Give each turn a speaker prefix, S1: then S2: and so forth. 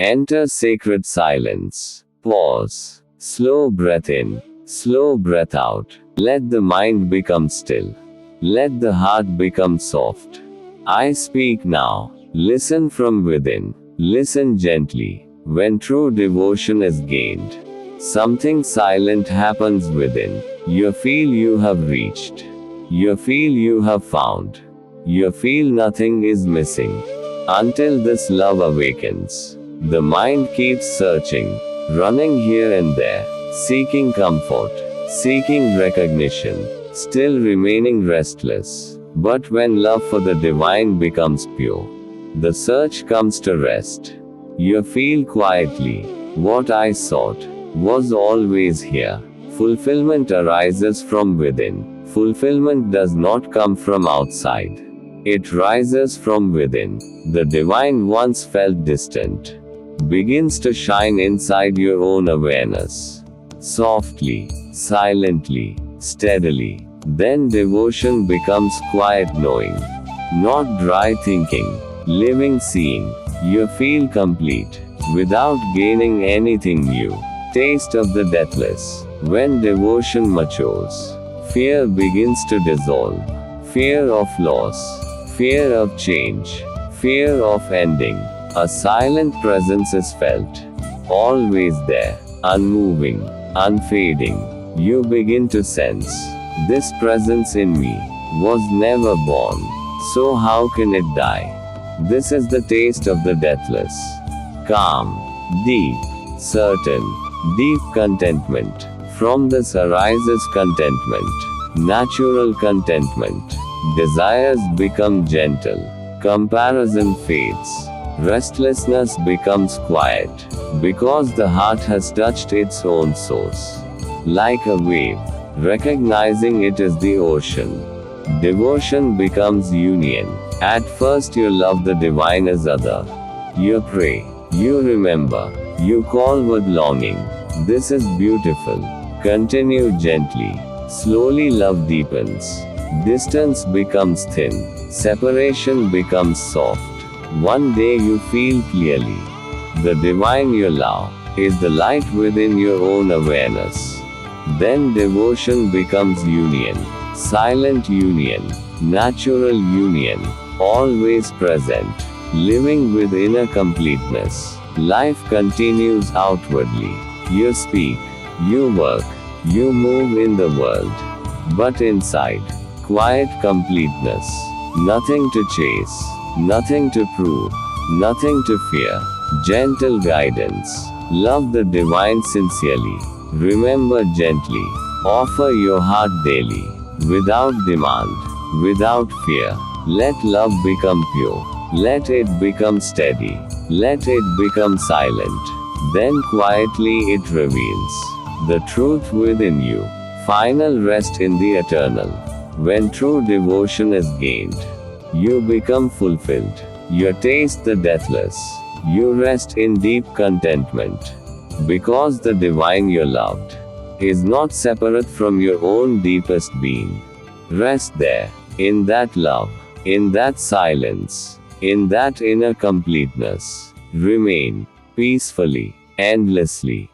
S1: Enter sacred silence. Pause. Slow breath in. Slow breath out. Let the mind become still. Let the heart become soft. I speak now. Listen from within. Listen gently. When true devotion is gained, something silent happens within. You feel you have reached. You feel you have found. You feel nothing is missing. Until this love awakens, the mind keeps searching, running here and there, seeking comfort, seeking recognition, still remaining restless. But when love for the divine becomes pure, the search comes to rest. You feel quietly, what I sought was always here. Fulfillment arises from within. Fulfillment does not come from outside. It rises from within. The divine once felt distant begins to shine inside your own awareness. Softly, silently, steadily. Then devotion becomes quiet knowing. Not dry thinking. Living seeing. You feel complete. Without gaining anything new. Taste of the deathless. When devotion matures, fear begins to dissolve. Fear of loss. Fear of change. Fear of ending. A silent presence is felt. Always there. Unmoving. Unfading. You begin to sense. This presence in me was never born. So how can it die? This is the taste of the deathless. Calm. Deep. Certain. Deep contentment. From this arises contentment. Natural contentment. Desires become gentle. Comparison fades. Restlessness becomes quiet. Because the heart has touched its own source. Like a wave, recognizing it is the ocean. Devotion becomes union. At first you love the divine as other. You pray. You remember. You call with longing. This is beautiful. Continue gently. Slowly love deepens. Distance becomes thin. Separation becomes soft. One day you feel clearly. The divine you love is the light within your own awareness. Then devotion becomes union. Silent union. Natural union. Always present. Living with inner completeness. Life continues outwardly. You speak. You work. You move in the world. But inside, quiet completeness. Nothing to chase. Nothing to prove. Nothing to fear. Gentle guidance. Love the divine sincerely. Remember gently. Offer your heart daily. Without demand. Without fear. Let love become pure. Let it become steady. Let it become silent. Then quietly it reveals the truth within you. Final rest in the eternal. When true devotion is gained, you become fulfilled. You taste the deathless. You rest in deep contentment. Because the divine you loved is not separate from your own deepest being. Rest there, in that love, in that silence, in that inner completeness. Remain peacefully, endlessly.